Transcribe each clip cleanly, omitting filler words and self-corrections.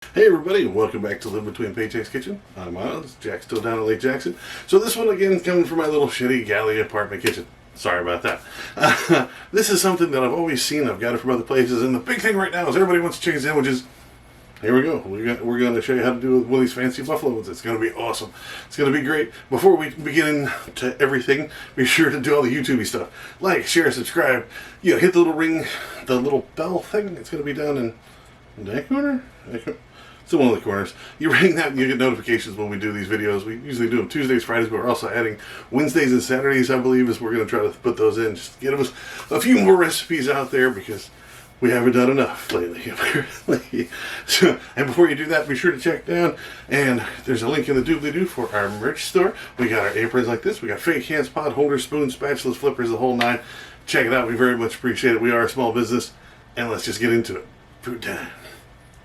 Hey everybody, and welcome back to Live Between Paychecks Kitchen. I'm Miles. Jack's still down at Lake Jackson. So this one again coming from my little shitty galley apartment kitchen. Sorry about that. This is something that I've always seen. I've got it from other places, and the big thing right now is everybody wants chicken sandwiches. Here we go. We're going to show you how to do it with one of these fancy buffalo ones. It's going to be awesome. It's going to be great. Before we begin into everything, be sure to do all the YouTubey stuff. Like, share, subscribe. Hit the little ring, the little bell thing. It's going to be down in that corner. It's in one of the corners. You ring that and you get notifications when we do these videos. We usually do them Tuesdays, Fridays, but we're also adding Wednesdays and Saturdays, I believe, is we're going to try to put those in. Just get us a few more recipes out there because we haven't done enough lately, apparently. And before you do that, be sure to check down. And there's a link in the doobly-doo for our merch store. We got our aprons like this. We got fake hands, pot holders, spoons, spatulas, flippers, the whole nine. Check it out. We very much appreciate it. We are a small business. And let's just get into it. Food time.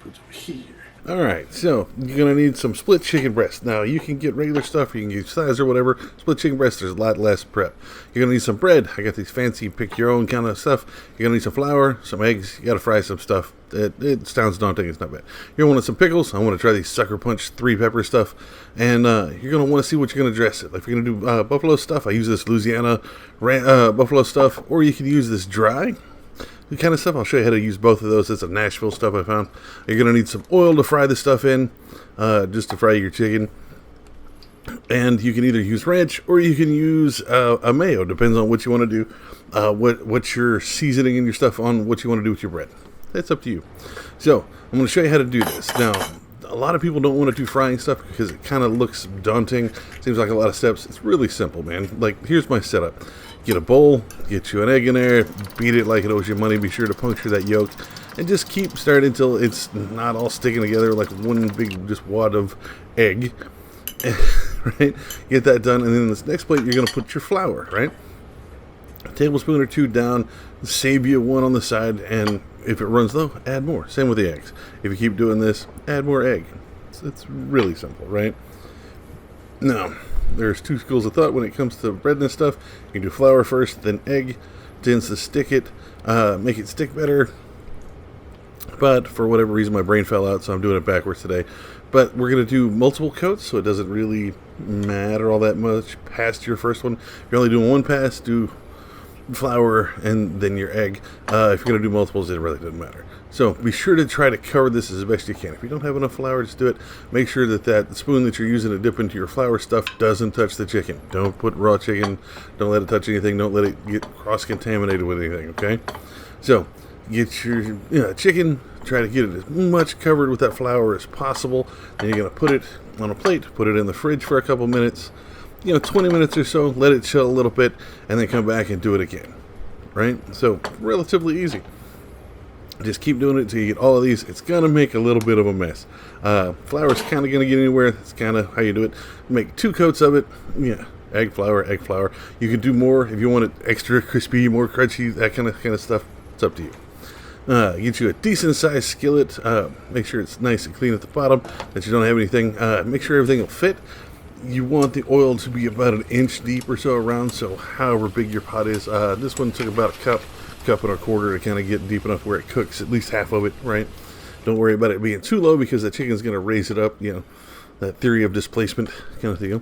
Food's over here. Alright, so you're going to need some split chicken breast. Now, you can get regular stuff, you can use size or whatever. Split chicken breast, there's a lot less prep. You're going to need some bread. I got these fancy pick your own kind of stuff. You're going to need some flour, some eggs. You got to fry some stuff. It sounds daunting, it's not bad. You're going to want some pickles. I want to try these Sucker Punch 3 pepper stuff. And you're going to want to see what you're going to dress it. Like if you're going to do buffalo stuff, I use this Louisiana buffalo stuff. Or you can use this dry the kind of stuff. I'll show you how to use both of those. That's a Nashville stuff I found. You're going to need some oil to fry this stuff in, just to fry your chicken. And you can either use ranch or you can use a mayo. Depends on what you want to do, what you're seasoning in your stuff on, what you want to do with your bread. That's up to you. So I'm going to show you how to do this. Now, a lot of people don't want to do frying stuff because it kind of looks daunting. Seems like a lot of steps. It's really simple, man. Like, here's my setup. Get a bowl, get you an egg in there, beat it like it owes you money. Be sure to puncture that yolk, and just keep stirring until it's not all sticking together like one big just wad of egg. Right? Get that done, and then in this next plate, you're going to put your flour, right? A tablespoon or two down, save you one on the side, and if it runs low, add more. Same with the eggs. If you keep doing this, add more egg. It's really simple, right? Now, there's two schools of thought when it comes to bread and stuff. You can do flour first, then egg. Tends to stick it, make it stick better. But for whatever reason, my brain fell out, so I'm doing it backwards today. But we're going to do multiple coats, so it doesn't really matter all that much past your first one. If you're only doing one pass, do flour and then your egg. If you're going to do multiples, it really doesn't matter. So be sure to try to cover this as best you can. If you don't have enough flour, just do it. Make sure that spoon that you're using to dip into your flour stuff doesn't touch the chicken. Don't put raw chicken. Don't let it touch anything. Don't let it get cross-contaminated with anything, okay? So get your chicken. Try to get it as much covered with that flour as possible. Then you're going to put it on a plate. Put it in the fridge for a couple minutes. 20 minutes or so. Let it chill a little bit. And then come back and do it again. Right? So relatively easy. Just keep doing it until you get all of these. It's going to make a little bit of a mess. Flour is kind of going to get anywhere. That's kind of how you do it. Make 2 coats of it. Yeah, egg flour. You can do more if you want it extra crispy, more crunchy, that kind of stuff. It's up to you. Get you a decent sized skillet. Make sure it's nice and clean at the bottom, that you don't have anything. Make sure everything will fit. You want the oil to be about 1 inch deep or so around, so however big your pot is. This one took about a cup and a quarter to kind of get deep enough where it cooks at least half of it, right? Don't worry about it being too low because the chicken's going to raise it up, that theory of displacement kind of deal.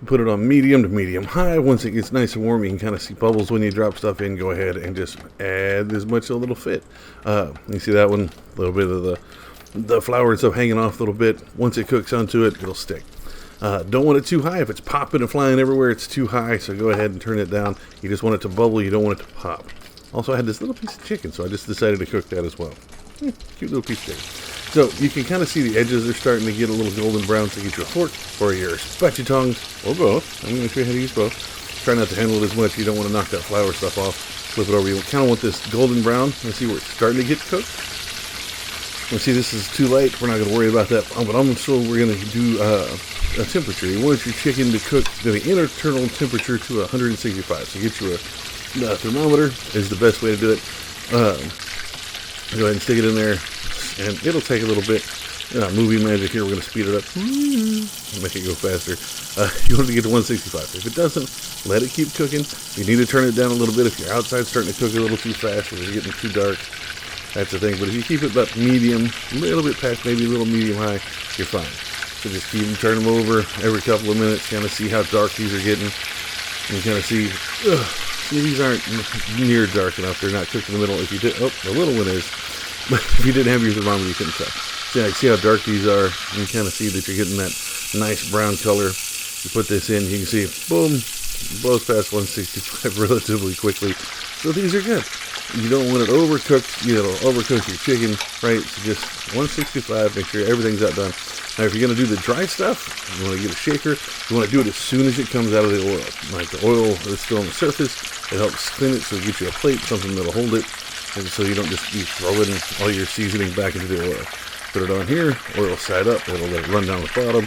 Put it on medium to medium high. Once it gets nice and warm, you can kind of see bubbles when you drop stuff in. Go ahead and just add as much as it'll fit. You see that one? A little bit of the flour and stuff hanging off a little bit. Once it cooks onto it, it'll stick. Don't want it too high. If it's popping and flying everywhere, it's too high, so go ahead and turn it down. You just want it to bubble. You don't want it to pop. Also, I had this little piece of chicken, so I just decided to cook that as well. Cute little piece of chicken. So you can kind of see the edges are starting to get a little golden brown, so get you a fork or your spatula tongs, or both. I'm going to show you how to use both. Try not to handle it as much. You don't want to knock that flour stuff off. Flip it over. You kind of want this golden brown. Let's see where it's starting to get cooked. Let's see, this is too late. We're not going to worry about that. But also we're going to do a temperature. You want your chicken to cook to the internal temperature to 165. So get you a thermometer is the best way to do it. Go ahead and stick it in there, and it'll take a little bit. Movie magic here. We're going to speed it up, make it go faster. You want to get to 165. If it doesn't, let it keep cooking. You need to turn it down a little bit if your outside's starting to cook a little too fast or it's getting too dark. That's the thing. But if you keep it about medium, a little bit past maybe a little medium high, you're fine. So just keep them, turn them over every couple of minutes, kind of see how dark these are getting. And kind of see, see, these aren't near dark enough. They're not cooked in the middle. If you did, oh, the little one is. But if you didn't have your thermometer, you couldn't tell. So yeah, see how dark these are. You can kind of see that you're getting that nice brown color. You put this in, you can see, boom, blows past 165 relatively quickly. So these are good. You don't want it overcooked. You know, overcook your chicken, right? So just 165. Make sure everything's outdone. Now, if you're going to do the dry stuff, you want to get a shaker. You want to do it as soon as it comes out of the oil. Like the oil is still on the surface. It helps spin it, so it gets you a plate, something that'll hold it. And so you don't just be throwing all your seasoning back into the oil. Put it on here, oil side up. It'll let it run down the bottom.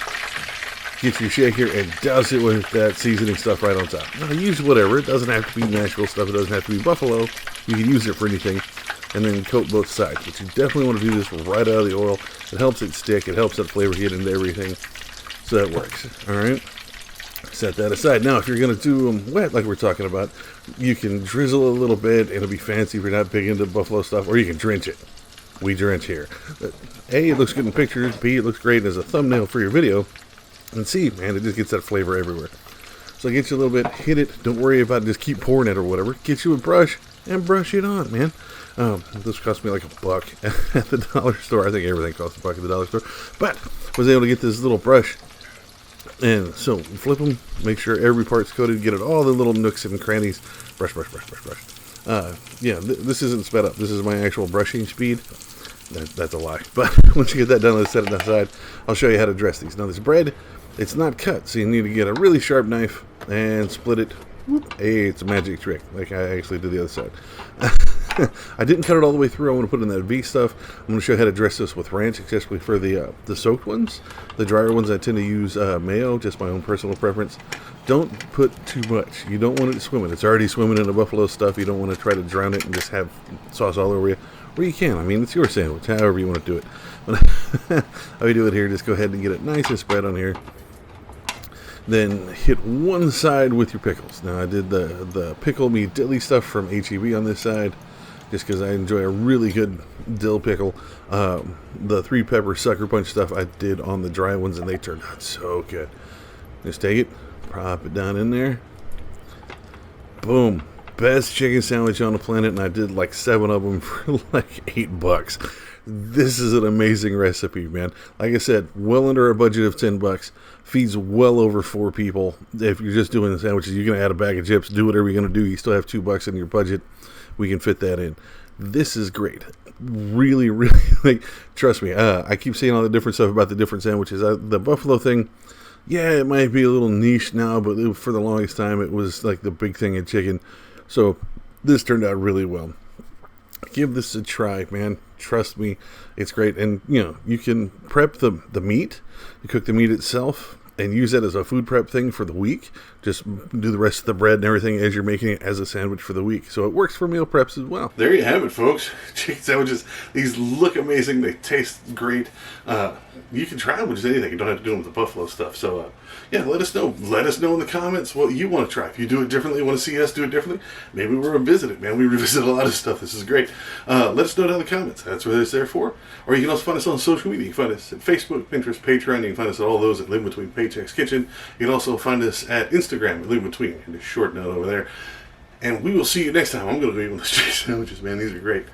Get your shaker and douse it with that seasoning stuff right on top. Now, use whatever. It doesn't have to be Nashville stuff. It doesn't have to be buffalo. You can use it for anything. And then coat both sides. But you definitely want to do this right out of the oil. It helps it stick. It helps that flavor get into everything. So that works. All right. Set that aside. Now, if you're going to do them wet, like we're talking about, you can drizzle a little bit. It'll be fancy if you're not big into buffalo stuff. Or you can drench it. We drench here. A, it looks good in pictures. B, it looks great as a thumbnail for your video. And C, man, it just gets that flavor everywhere. So get you a little bit, hit it. Don't worry about it. Just keep pouring it or whatever. Get you a brush and brush it on, man. This cost me like $1 at the dollar store. I think everything costs $1 at the dollar store. But was able to get this little brush. And so flip them. Make sure every part's coated. Get it all the little nooks and crannies. Brush, brush, brush, brush, brush. Yeah, this isn't sped up. This is my actual brushing speed. That's a lie. But once you get that done, let's set it aside. I'll show you how to dress these. Now this bread, it's not cut. So you need to get a really sharp knife and split it. Hey, it's a magic trick. Like I actually did the other side. I didn't cut it all the way through. I want to put in that V stuff. I'm going to show you how to dress this with ranch, especially for the soaked ones. The drier ones, I tend to use mayo, just my own personal preference. Don't put too much. You don't want it swimming. It's already swimming in the buffalo stuff. You don't want to try to drown it and just have sauce all over you. Or you can. I mean, it's your sandwich, however you want to do it. But how we do it here, just go ahead and get it nice and spread on here. Then hit one side with your pickles. Now I did the pickle me dilly stuff from HEB on this side, just because I enjoy a really good dill pickle. The 3-pepper sucker punch stuff I did on the dry ones, and they turned out so good. Just take it, prop it down in there. Boom. Best chicken sandwich on the planet, and I did like 7 of them for like $8. This is an amazing recipe, man. Like I said, well under a budget of $10. Feeds well over 4 people. If you're just doing the sandwiches, you're gonna add a bag of chips, do whatever you're gonna do. You still have $2 in your budget. We can fit that in. This is great. Really, really, like, trust me. I keep saying all the different stuff about the different sandwiches. The buffalo thing, yeah, it might be a little niche now, but for the longest time, it was like the big thing in chicken. So this turned out really well. Give this a try, man. Trust me, it's great. And you know, you can prep the meat. You cook the meat itself and use that as a food prep thing for the week. Just do the rest of the bread and everything as you're making it as a sandwich for the week. So it works for meal preps as well. There you have it, folks. Chicken sandwiches. These look amazing. They taste great. You can try them with just anything. You don't have to do them with the buffalo stuff. So yeah, let us know. Let us know in the comments what you want to try. If you do it differently, want to see us do it differently, maybe we'll revisit it, man. We revisit a lot of stuff. This is great. Let us know down in the comments. That's what it's there for. Or you can also find us on social media. You can find us at Facebook, Pinterest, Patreon. You can find us at all those at Live Between Paychecks Kitchen. You can also find us at Instagram at Live Between. And a short note over there. And we will see you next time. I'm going to go eat one of those chicken sandwiches, man. These are great.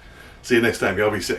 See you next time. Y'all be safe.